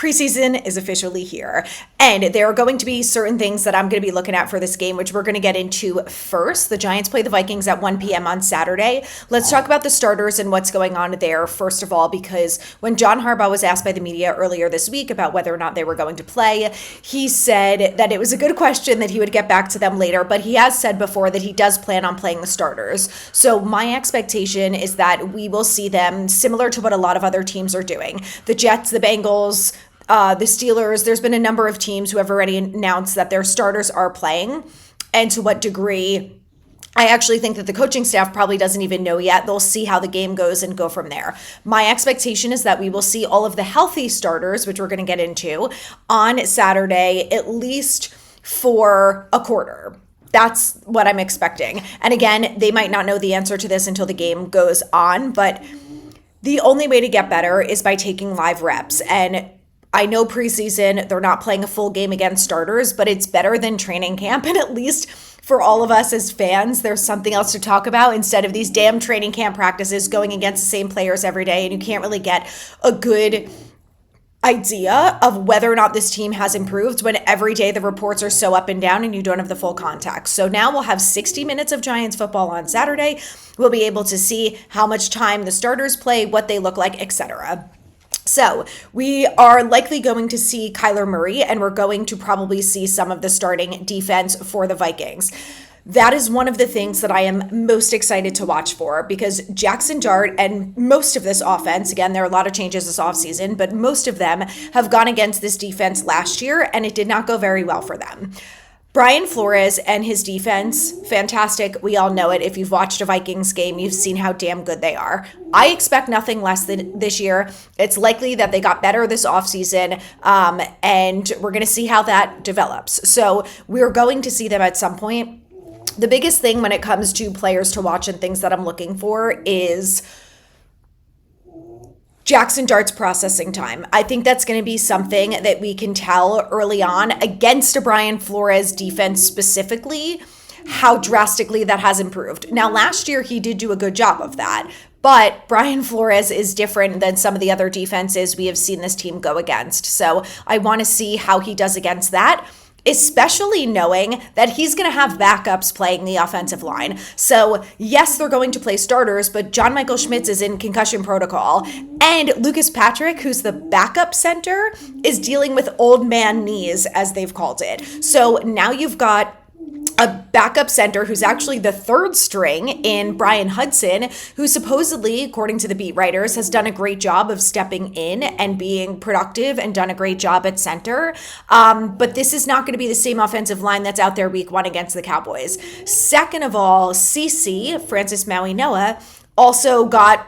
Preseason is officially here, and there are going to be certain things that I'm going to be looking at for this game, which we're going to get into first. The Giants play the Vikings at 1 p.m. on Saturday. Let's talk about the starters and what's going on there, first of all, because when John Harbaugh was asked by the media earlier this week about whether or not they were going to play, he said that it was a good question, that he would get back to them later, but he has said before that he does plan on playing the starters. So my expectation is that we will see them similar to what a lot of other teams are doing. The Jets, the Bengals, the Steelers, there's been a number of teams who have already announced that their starters are playing. And to what degree, I actually think that the coaching staff probably doesn't even know yet. They'll see how the game goes and go from there. My expectation is that we will see all of the healthy starters, which we're going to get into, on Saturday, at least for a quarter. That's what I'm expecting. And again, they might not know the answer to this until the game goes on, but the only way to get better is by taking live reps. And I know preseason, they're not playing a full game against starters, but it's better than training camp. And at least for all of us as fans, there's something else to talk about instead of these damn training camp practices going against the same players every day. And you can't really get a good idea of whether or not this team has improved when every day the reports are so up and down and you don't have the full context. So now we'll have 60 minutes of Giants football on Saturday. We'll be able to see how much time the starters play, what they look like, etc. So we are likely going to see Kyler Murray, and we're going to probably see some of the starting defense for the Vikings. That is one of the things that I am most excited to watch for, because Jackson Dart and most of this offense, again, there are a lot of changes this offseason, but most of them have gone against this defense last year, and it did not go very well for them. Brian Flores and his defense, fantastic. We all know it. If you've watched a Vikings game, you've seen how damn good they are. I expect nothing less than this year. It's likely that they got better this offseason, and we're going to see how that develops. So we're going to see them at some point. The biggest thing when it comes to players to watch and things that I'm looking for is Jackson Dart's processing time. I think that's going to be something that we can tell early on against a Brian Flores defense specifically, how drastically that has improved. Now, last year he did do a good job of that, but Brian Flores is different than some of the other defenses we have seen this team go against. So I want to see how he does against that, especially knowing that he's going to have backups playing the offensive line. So yes, they're going to play starters, but John Michael Schmitz is in concussion protocol, and Lucas Patrick, who's the backup center, is dealing with old man knees, as they've called it. So now you've got a backup center who's actually the third string in Brian Hudson, who supposedly, according to the beat writers, has done a great job of stepping in and being productive and done a great job at center. But this is not going to be the same offensive line that's out there week one against the Cowboys. Second of all, CC, Francis Maui Noah, also got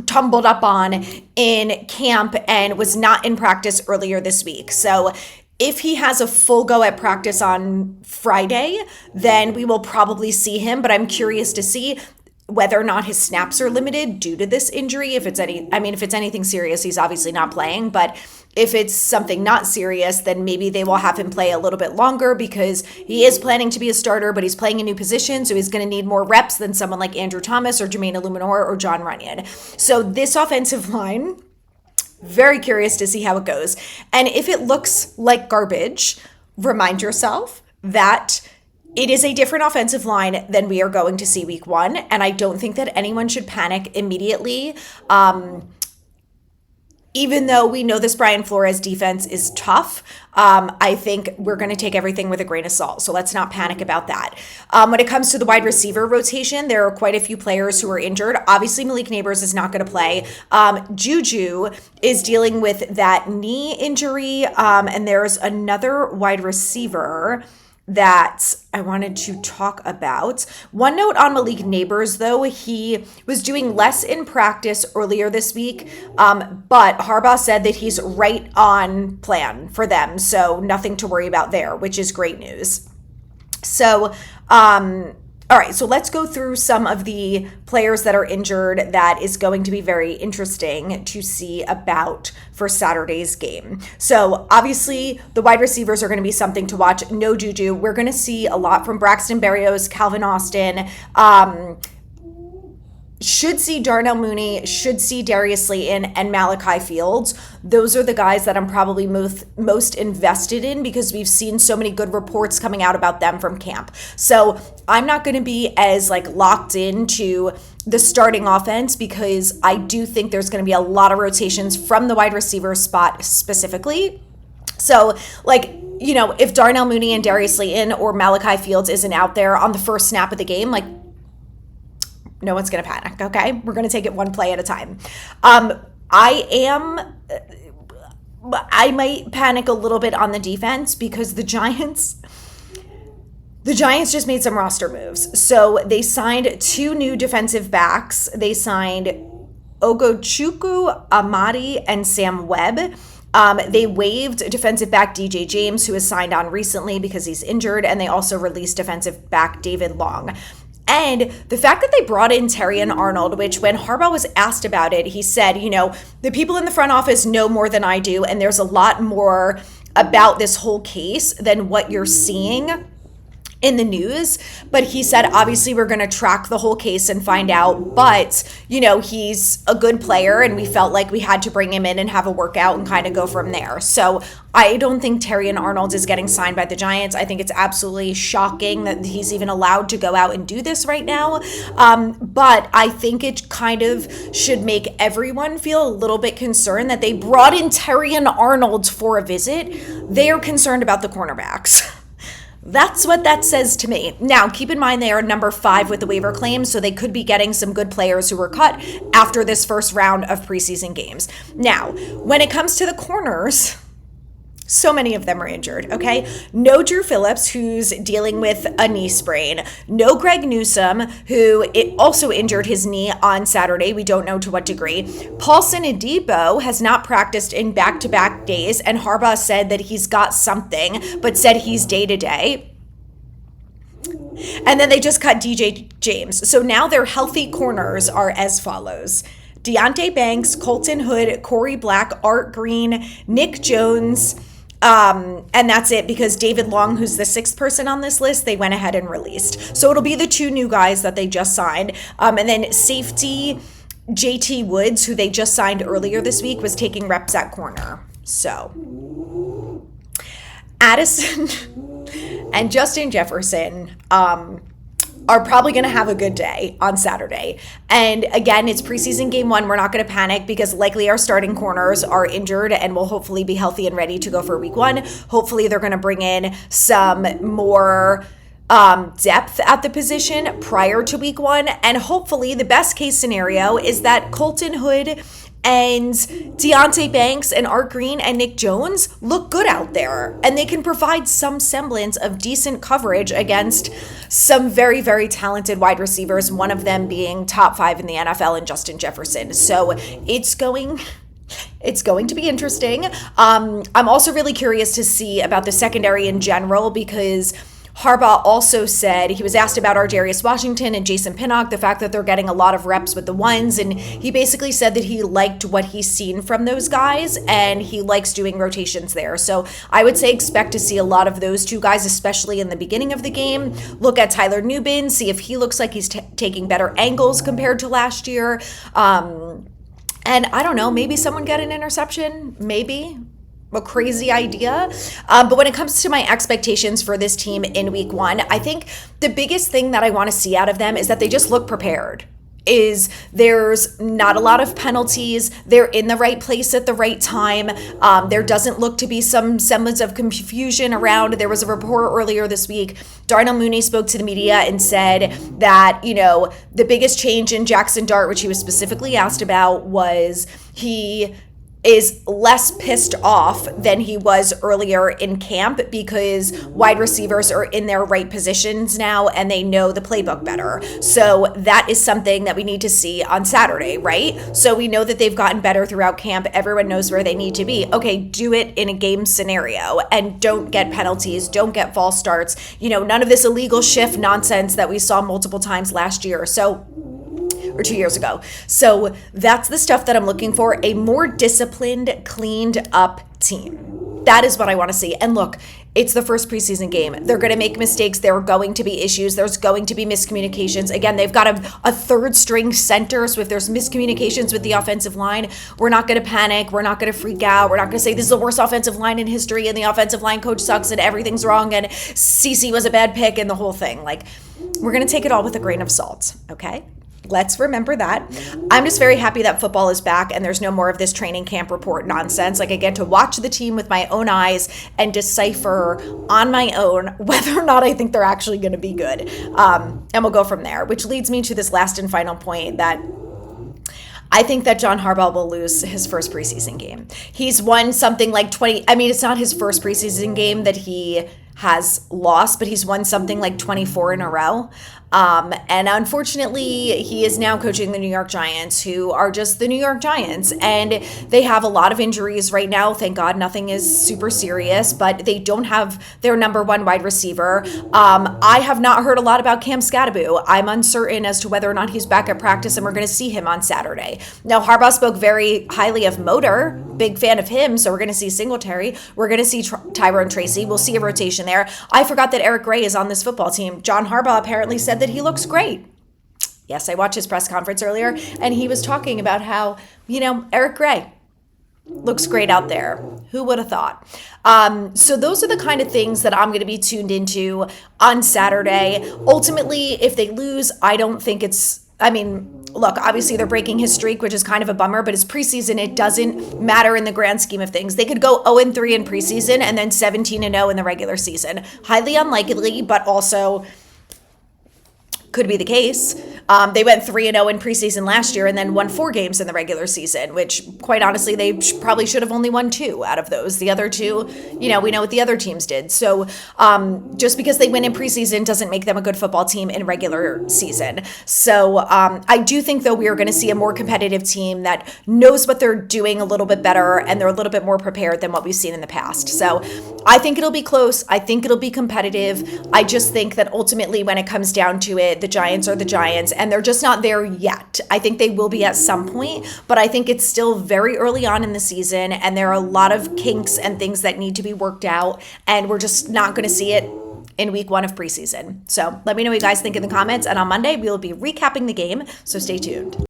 tumbled up on in camp and was not in practice earlier this week. So if he has a full go at practice on Friday, then we will probably see him, but I'm curious to see whether or not his snaps are limited due to this injury. If it's anything serious, he's obviously not playing, but if it's something not serious, then maybe they will have him play a little bit longer, because he is planning to be a starter, but he's playing a new position, so he's going to need more reps than someone like Andrew Thomas or Jermaine Illuminor or John Runyon. So this offensive line, very curious to see how it goes. And if it looks like garbage, remind yourself that it is a different offensive line than we are going to see week one. And I don't think that anyone should panic immediately. Even though we know this Brian Flores defense is tough, I think we're going to take everything with a grain of salt. So let's not panic about that. When it comes to the wide receiver rotation, there are quite a few players who are injured. Obviously, Malik Neighbors is not going to play. Juju is dealing with that knee injury. And there's another wide receiver that I wanted to talk about. One note on Malik Neighbors, though, he was doing less in practice earlier this week, but Harbaugh said that he's right on plan for them, so nothing to worry about there, which is great news. So, all right, so let's go through some of the players that are injured that is going to be very interesting to see about for Saturday's game. So obviously the wide receivers are going to be something to watch. No Juju. We're going to see a lot from Braxton Berrios, Calvin Austin, should see Darnell Mooney, should see Darius Slayton, and Malachi Fields. Those are the guys that I'm probably most invested in because we've seen so many good reports coming out about them from camp. So I'm not going to be as like locked into the starting offense because I do think there's going to be a lot of rotations from the wide receiver spot specifically. So like, you know, if Darnell Mooney and Darius Slayton or Malachi Fields isn't out there on the first snap of the game, like, no one's going to panic, okay? We're going to take it one play at a time. I might panic a little bit on the defense because the Giants just made some roster moves. So they signed 2 new defensive backs. They signed Ogochukwu Amadi and Sam Webb. They waived defensive back DJ James, who was signed on recently because he's injured, and they also released defensive back David Long. And the fact that they brought in Terrion Arnold, which when Harbaugh was asked about it, he said, you know, the people in the front office know more than I do, and there's a lot more about this whole case than what you're seeing in the news. But he said, obviously, we're going to track the whole case and find out. But, you know, he's a good player, and we felt like we had to bring him in and have a workout and kind of go from there. So I don't think Terrion Arnold is getting signed by the Giants. I think it's absolutely shocking that he's even allowed to go out and do this right now. But I think it kind of should make everyone feel a little bit concerned that they brought in Terrion Arnold for a visit. They are concerned about the cornerbacks. That's what that says to me. Now, keep in mind they are number 5 with the waiver claims, so they could be getting some good players who were cut after this first round of preseason games. Now, when it comes to the corners, so many of them are injured, okay? No Drew Phillips, who's dealing with a knee sprain. No Greg Newsome, who also injured his knee on Saturday. We don't know to what degree. Paulson Adebo has not practiced in back-to-back days, and Harbaugh said that he's got something, but said he's day-to-day. And then they just cut DJ James. So now their healthy corners are as follows: Deonte Banks, Colton Hood, Corey Black, Art Green, Nick Jones, and that's it, because David Long, who's the 6th person on this list, they went ahead and released. So it'll be the 2 new guys that they just signed. And then safety JT Woods, who they just signed earlier this week, was taking reps at corner. So Addison and Justin Jefferson are probably going to have a good day on Saturday. And again, it's preseason game 1. We're not going to panic because likely our starting corners are injured and will hopefully be healthy and ready to go for week 1. Hopefully they're going to bring in some more depth at the position prior to week 1. And hopefully the best case scenario is that Colton Hood and Deonte Banks and Art Green and Nick Jones look good out there, and they can provide some semblance of decent coverage against some very, very talented wide receivers, one of them being top 5 in the NFL in Justin Jefferson. So it's going to be interesting. I'm also really curious to see about the secondary in general, because Harbaugh also said, he was asked about Ar'Darius Washington and Jason Pinnock, the fact that they're getting a lot of reps with the ones, and he basically said that he liked what he's seen from those guys, and he likes doing rotations there. So I would say expect to see a lot of those 2 guys, especially in the beginning of the game. Look at Tyler Nubin, see if he looks like he's taking better angles compared to last year. And I don't know, maybe someone get an interception, maybe. A crazy idea. But when it comes to my expectations for this team in week 1, I think the biggest thing that I want to see out of them is that they just look prepared. There's not a lot of penalties. They're in the right place at the right time. There doesn't look to be some semblance of confusion around. There was a report earlier this week. Darnell Mooney spoke to the media and said that, you know, the biggest change in Jackson Dart, which he was specifically asked about, was he is less pissed off than he was earlier in camp because wide receivers are in their right positions now and they know the playbook better. So that is something that we need to see on Saturday, right? So we know that they've gotten better throughout camp. Everyone knows where they need to be. Okay, do it in a game scenario and don't get penalties, don't get false starts. You know, none of this illegal shift nonsense that we saw multiple times last year. Or 2 years ago. So that's the stuff that I'm looking for. A more disciplined, cleaned up team. That is what I want to see. And look, it's the first preseason game. They're going to make mistakes. There are going to be issues. There's going to be miscommunications. Again, they've got a third string center. So if there's miscommunications with the offensive line, we're not going to panic. We're not going to freak out. We're not going to say this is the worst offensive line in history and the offensive line coach sucks and everything's wrong and CC was a bad pick and the whole thing. Like, we're going to take it all with a grain of salt. Okay? Let's remember that. I'm just very happy that football is back and there's no more of this training camp report nonsense. Like, I get to watch the team with my own eyes and decipher on my own whether or not I think they're actually going to be good. And we'll go from there, which leads me to this last and final point that I think that John Harbaugh will lose his first preseason game. He's won something like 20. I mean, it's not his first preseason game that he has lost, but he's won something like 24 in a row. And unfortunately, he is now coaching the New York Giants, who are just the New York Giants. And they have a lot of injuries right now. Thank God nothing is super serious, but they don't have their number one wide receiver. I have not heard a lot about Cam Scatterbo. I'm uncertain as to whether or not he's back at practice, and we're going to see him on Saturday. Now, Harbaugh spoke very highly of Motor, big fan of him, so we're going to see Singletary. We're going to see Tyrone Tracy. We'll see a rotation there. I forgot that Eric Gray is on this football team. John Harbaugh apparently said that he looks great. Yes, I watched his press conference earlier, and he was talking about how, Eric Gray looks great out there. Who would have thought? So those are the kind of things that I'm going to be tuned into on Saturday. Ultimately, if they lose, I don't think look, obviously they're breaking his streak, which is kind of a bummer, but it's preseason. It doesn't matter in the grand scheme of things. They could go 0-3 in preseason and then 17-0 in the regular season. Highly unlikely, but also could be the case. They went 3-0 in preseason last year and then won 4 games in the regular season, which quite honestly, they probably should have only won 2 out of those. The other 2, we know what the other teams did. So just because they win in preseason doesn't make them a good football team in regular season. So I do think, though, we are going to see a more competitive team that knows what they're doing a little bit better, and they're a little bit more prepared than what we've seen in the past. So I think it'll be close. I think it'll be competitive. I just think that ultimately when it comes down to it, the Giants are the Giants, and they're just not there yet. I think they will be at some point, but I think it's still very early on in the season, and there are a lot of kinks and things that need to be worked out, and we're just not going to see it in week 1 of preseason. So let me know what you guys think in the comments, and on Monday, we'll be recapping the game, so stay tuned.